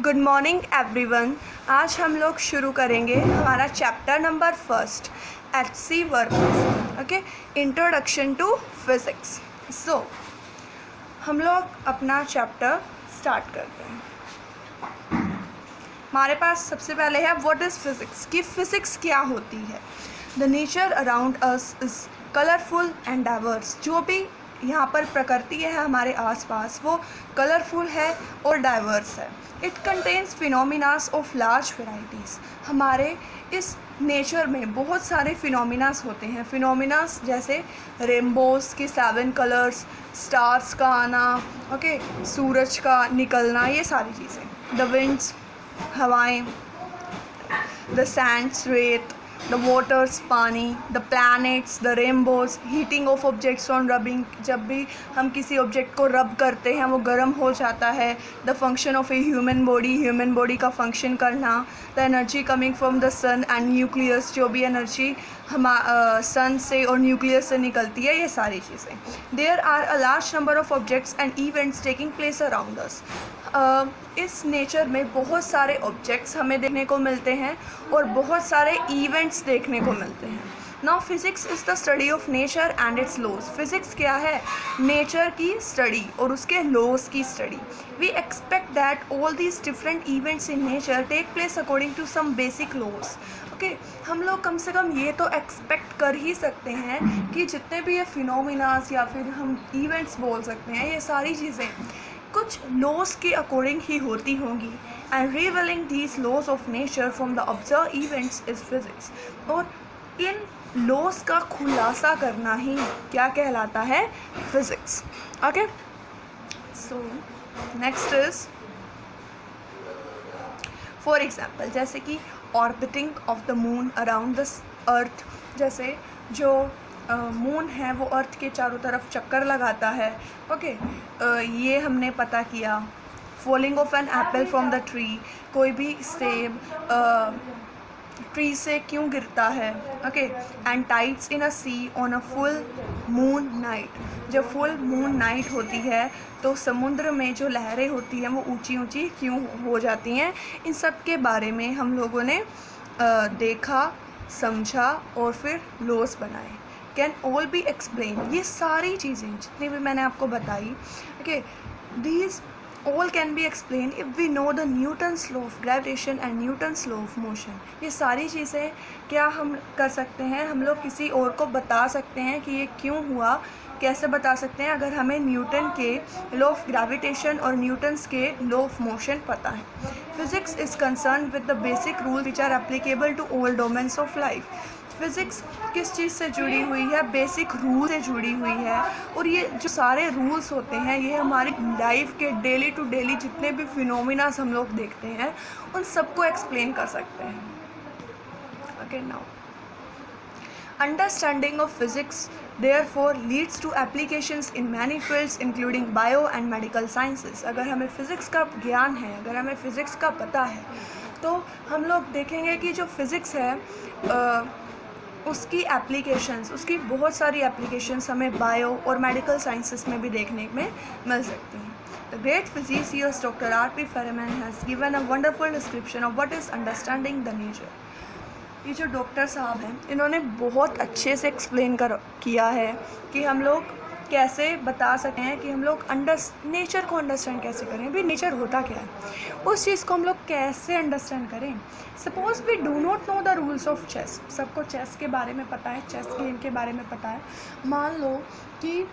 Good morning everyone. आज हम लोग शुरू करेंगे हमारा chapter number 1 eight C work. Okay, introduction to physics. So हम लोग अपना चैप्टर स्टार्ट करते हैं। हमारे पास सबसे पहले है व्हाट इज़ फिज़िक्स, कि फ़िज़िक्स क्या होती है। The nature around us is colourful and diverse. जो भी यहाँ पर प्रकृति है हमारे आसपास वो कलरफुल है और डाइवर्स है। It contains phenomenas of large varieties. हमारे इस नेचर में बहुत सारे फिनोमिनास होते हैं। फिनोमिनास जैसे रेनबोज के 7 कलर्स, स्टार्स का आना, ओके, सूरज का निकलना, ये सारी चीज़ें। द विंड्स, हवाएं, द सैंड्स, रेत, द वाटर्स, पानी, the planets, the rainbows, heating of objects on rubbing. जब भी हम किसी ऑब्जेक्ट को रब करते हैं वो गर्म हो जाता है। The function of a human body का फंक्शन करना। The energy coming from the sun and nucleus, जो भी एनर्जी हम सन से और न्यूक्लियस से निकलती है, ये सारी चीज़ें। There are a large number of objects and events taking place around us. इस नेचर में बहुत सारे ऑब्जेक्ट्स हमें देखने को मिलते हैं और बहुत सारे इवेंट्स देखने को मिलते हैं। Now physics is the study of nature and its laws. Physics क्या है? नेचर की स्टडी और उसके लॉज की study. We expect that all these different events in nature take place according to some basic laws. Okay, हम लोग कम से कम ये तो एक्सपेक्ट कर ही सकते हैं कि जितने भी ये फिनोमिनास या फिर हम इवेंट्स बोल सकते हैं, ये सारी चीज़ें कुछ लॉज के अकॉर्डिंग ही होती होंगी। And revealing these laws of nature from the observe events is physics. और इन लॉज का खुलासा करना ही क्या कहलाता है? Physics. Okay, so next is for example, जैसे कि orbiting of the moon around the earth. जैसे जो मून है वो अर्थ के चारों तरफ चक्कर लगाता है। ओके, ये हमने पता किया। Falling of an apple from the tree, कोई भी सेब ट्री से क्यों गिरता है। Okay, and tides in a sea on a full moon night. जब फुल मून नाइट होती है तो समुद्र में जो लहरें होती हैं वो ऊंची ऊंची क्यों हो जाती हैं। इन सब के बारे में हम लोगों ने देखा, समझा और फिर लॉज बनाए। Can all B explain. ये सारी चीज़ें जितनी भी मैंने आपको बताई, okay, these all can be explained if we know the Newton's law of gravitation and Newton's law of motion। ये सारी चीज़ें क्या हम कर सकते हैं? हम लोग किसी और को बता सकते हैं कि ये क्यों हुआ। कैसे बता सकते हैं? अगर हमें न्यूटन के लॉ ऑफ ग्रेविटेशन और न्यूटन्स के लॉ ऑफ मोशन पता है। Physics is concern with the basic rule which are applicable to all domains of life. Physics किस चीज़ से जुड़ी हुई है? बेसिक रूल से जुड़ी हुई है। और ये जो सारे रूल्स होते हैं ये हमारी लाइफ के डेली टू डेली जितने भी फिनोमिनास हम लोग देखते हैं उन सबको एक्सप्लेन कर सकते हैं। Okay, now understanding of physics therefore leads to applications in many fields including bio and medical sciences। अगर हमें फ़िज़िक्स का ज्ञान है, अगर हमें फ़िज़िक्स का पता है तो हम लोग देखेंगे कि जो फ़िज़िक्स है उसकी एप्लीकेशंस, उसकी बहुत सारी एप्लीकेशंस हमें बायो और मेडिकल साइंसेस में भी देखने में मिल सकती हैं। The great physicist doctor R.P. Feynman has given a wonderful description of what is understanding the nature. ये जो डॉक्टर साहब हैं इन्होंने बहुत अच्छे से एक्सप्लेन किया है कि हम लोग कैसे बता सकते हैं कि हम लोग नेचर को अंडरस्टैंड कैसे करें। भाई नेचर होता क्या है, उस चीज़ को हम लोग कैसे अंडरस्टैंड करें। Suppose we do not know the rules of chess. सबको चेस के बारे में पता है, चेस गेम के बारे में पता है। मान लो कि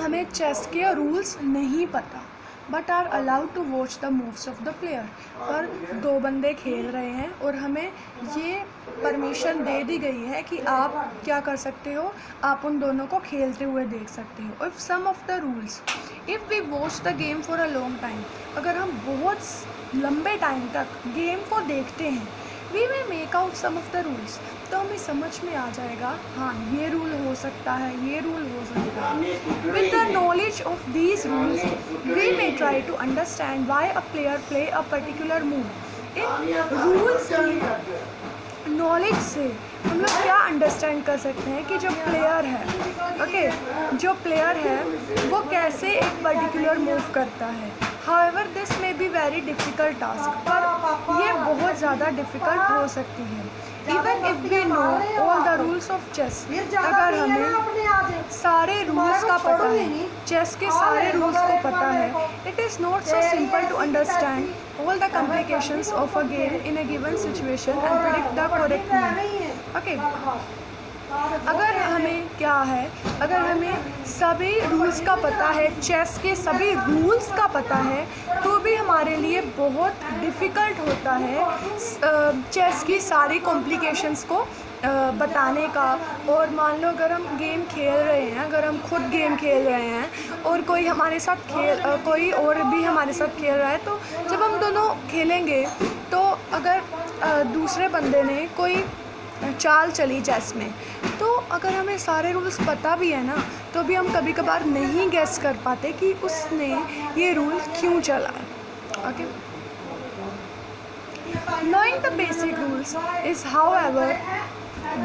हमें चेस के रूल्स नहीं पता but are allowed to watch the moves of the player. पर 2 बंदे खेल रहे हैं और हमें ये परमिशन दे दी गई है कि आप क्या कर सकते हो, आप उन दोनों को खेलते हुए देख सकते हो। If some of the rules, if we watch the game for a long time, अगर हम बहुत लंबे टाइम तक गेम को देखते हैं, we may make out some of the rules, तो हमें समझ में आ जाएगा हाँ ये रूल हो सकता है, ये रूल हो सकता है। With the knowledge of these rules we may try to understand why a player play a particular move. इन रूल्स की नॉलेज से हम लोग क्या अंडरस्टैंड कर सकते हैं कि जो प्लेयर है, ओके, जो प्लेयर है वो कैसे एक पर्टिकुलर मूव करता है। However this may be very difficult task, पर ये बहुत ज़्यादा डिफ़िकल्ट हो सकती है। Even if we know all the rules of chess, अगर हमें सारे रूल्स का पता है, चेस के सारे रूल्स को पता है, it is not so simple to understand all the complications of a game in a given situation and predict the correct move. Okay. अगर हमें क्या है, अगर हमें सभी रूल्स का पता है, चेस के सभी रूल्स का पता है, तो भी हमारे लिए बहुत डिफ़िकल्ट होता है चेस की सारी कॉम्प्लिकेशंस को बताने का। और मान लो अगर हम गेम खेल रहे हैं, अगर हम खुद गेम खेल रहे हैं और कोई हमारे साथ कोई और भी हमारे साथ खेल रहा है, तो जब हम दोनों खेलेंगे तो अगर दूसरे बंदे ने कोई चाल चली चेस में, तो अगर हमें सारे रूल्स पता भी है ना, तो भी हम कभी कभार नहीं गेस कर पाते कि उसने ये रूल क्यों चला है। Okay, knowing the basic rules is however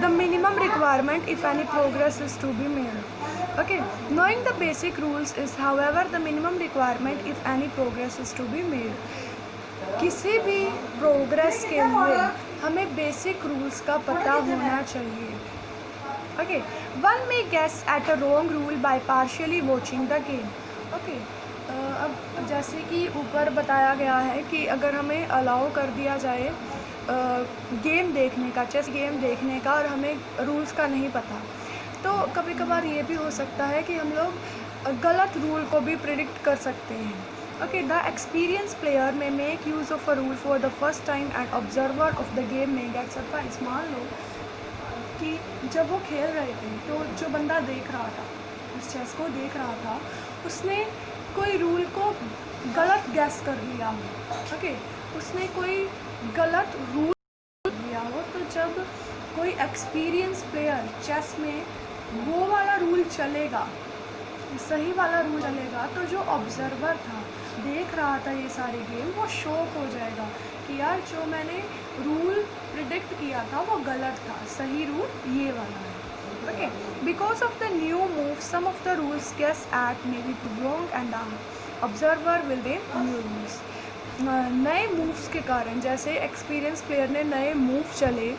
the minimum requirement if any progress is to be made. Okay, knowing the basic rules is however the minimum requirement if any progress is to be made. किसी भी progress के लिए हमें basic rules का पता होना चाहिए। Okay, one may guess at a wrong rule by partially watching the game. Okay, अब जैसे कि ऊपर बताया गया है कि अगर हमें अलाउ कर दिया जाए गेम देखने का, चेस गेम देखने का, और हमें रूल्स का नहीं पता, तो कभी कभार ये भी हो सकता है कि हम लोग गलत रूल को भी प्रिडिक्ट कर सकते हैं। Okay, the experienced player may make use of a rule for the first time and observer of the game may get surprised. मान लो कि जब वो खेल रहे थे तो जो बंदा देख रहा था, उस चेस को देख रहा था, उसने कोई रूल को गलत गैस कर लिया हो। ओके, उसने कोई गलत रूल लिया हो, तो जब कोई एक्सपीरियंस प्लेयर चेस में वो वाला रूल चलेगा, सही वाला रूल चलेगा, तो जो ऑब्जर्वर था, देख रहा था ये सारी गेम, वो शॉक हो जाएगा कि यार जो मैंने रूल प्रिडिक्ट किया था वो गलत था, सही रूल ये वाला है। Okay, because of the new move some of the rules guess at may be too wrong and observer will they new rules. नए मूव्स के कारण, जैसे एक्सपीरियंस प्लेयर ने नए मूव चले,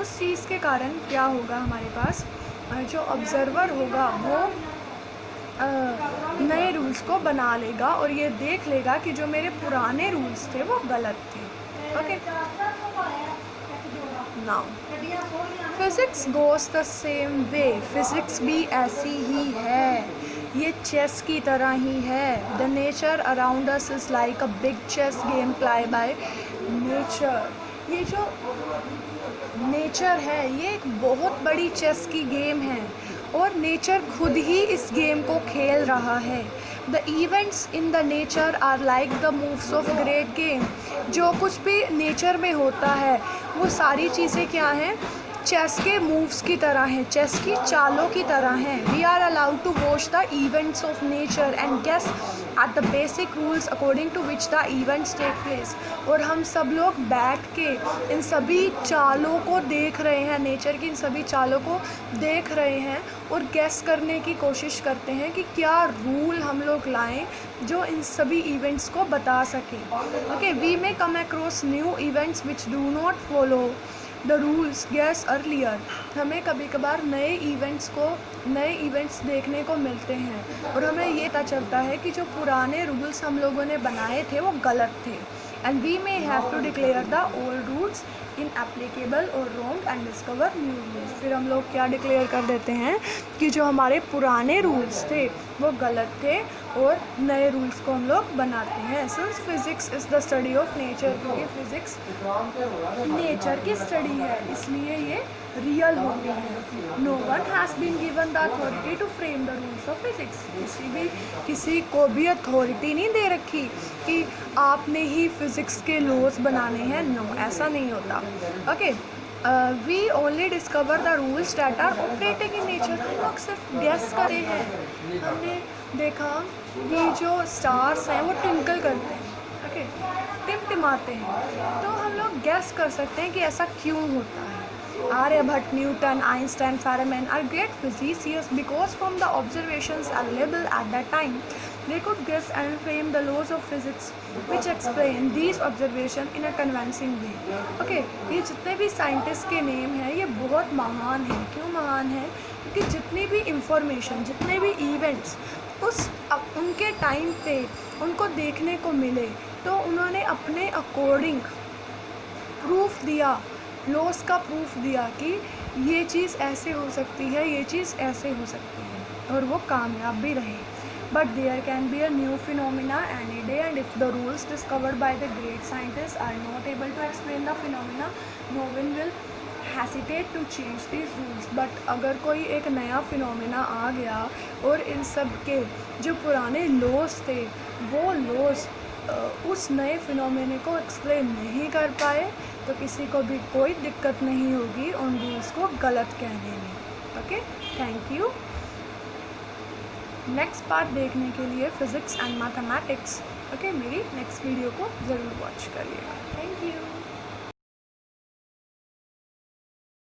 उस चीज़ के कारण क्या होगा, हमारे पास जो ऑब्जर्वर होगा वो नए रूल्स को बना लेगा और ये देख लेगा कि जो मेरे पुराने रूल्स थे वो गलत थे। Okay, now physics goes the same way. Physics भी ऐसी ही है, ये चेस की तरह ही है। The nature around us is like a big chess game play by nature. ये जो नेचर है ये एक बहुत बड़ी चेस की गेम है और नेचर खुद ही इस गेम को खेल रहा है। The events in the nature are like the moves of great game. जो कुछ भी नेचर में होता है वो सारी चीज़ें क्या हैं, चेस के मूव्स की तरह हैं, चेस की चालों की तरह हैं। We are allowed to watch the events of nature and guess at the basic rules according to which the events take place. और हम सब लोग बैठ के इन सभी चालों को देख रहे हैं, नेचर की इन सभी चालों को देख रहे हैं और गेस करने की कोशिश करते हैं कि क्या रूल हम लोग लाएं जो इन सभी इवेंट्स को बता सकें। Okay, we may come across new events which do not follow the rules guess earlier. हमें कभी कभार नए इवेंट्स देखने को मिलते हैं और हमें ये पता चलता है कि जो पुराने रूल्स हम लोगों ने बनाए थे वो गलत थे। And we may have to declare the old rules inapplicable और wrong and discover new rules. फिर हम लोग क्या डिक्लेयर कर देते हैं कि जो हमारे पुराने रूल्स थे वो गलत थे और नए रूल्स को हम लोग बनाते हैं। Since physics is the study of nature, क्योंकि फिज़िक्स नेचर की स्टडी है इसलिए ये रियल होती है। No one has been given the authority to frame the rules of physics. किसी को भी अथॉरिटी नहीं दे रखी कि आपने ही फिज़िक्स के लॉज बनाने हैं। नो, ऐसा नहीं होता। Okay, we only discover the rules that are operating in nature. हम लोग सिर्फ गेस करे हैं। हमने देखा कि जो स्टार्स हैं वो ट्विंकल करते हैं, ओके, टिमटिमाते हैं, तो हम लोग गेस कर सकते हैं कि ऐसा क्यों होता है। Aryabhat, Newton, Einstein, Feynman are great physicists because from the observations available at that time, they could guess and frame the laws of physics which explain these observations in a convincing way. Okay, ये जितने भी scientist के name हैं ये बहुत महान हैं. क्यों महान हैं? क्योंकि जितनी भी इंफॉर्मेशन, जितने भी इवेंट्स उनके टाइम पे उनको देखने को मिले तो उन्होंने अपने अकॉर्डिंग प्रूफ दिया, लॉस का प्रूफ दिया कि ये चीज़ ऐसे हो सकती है, ये चीज़ ऐसे हो सकती है, और वो कामयाब भी रहे. But there can be a new phenomena any day and if the rules discovered by the great scientist are not able to explain the phenomena, no one will hesitate to change these rules. But अगर कोई एक नया phenomena आ गया और इन सब के जो पुराने लॉस थे वो लॉस उस नए फिनोमेने को एक्सप्लेन नहीं कर पाए तो किसी को भी कोई दिक्कत नहीं होगी उन रूल्स को गलत कहने में. Okay, thank you. Next part देखने के लिए फिज़िक्स एंड मैथमेटिक्स, ओके, मेरी नेक्स्ट वीडियो को ज़रूर वॉच करिएगा.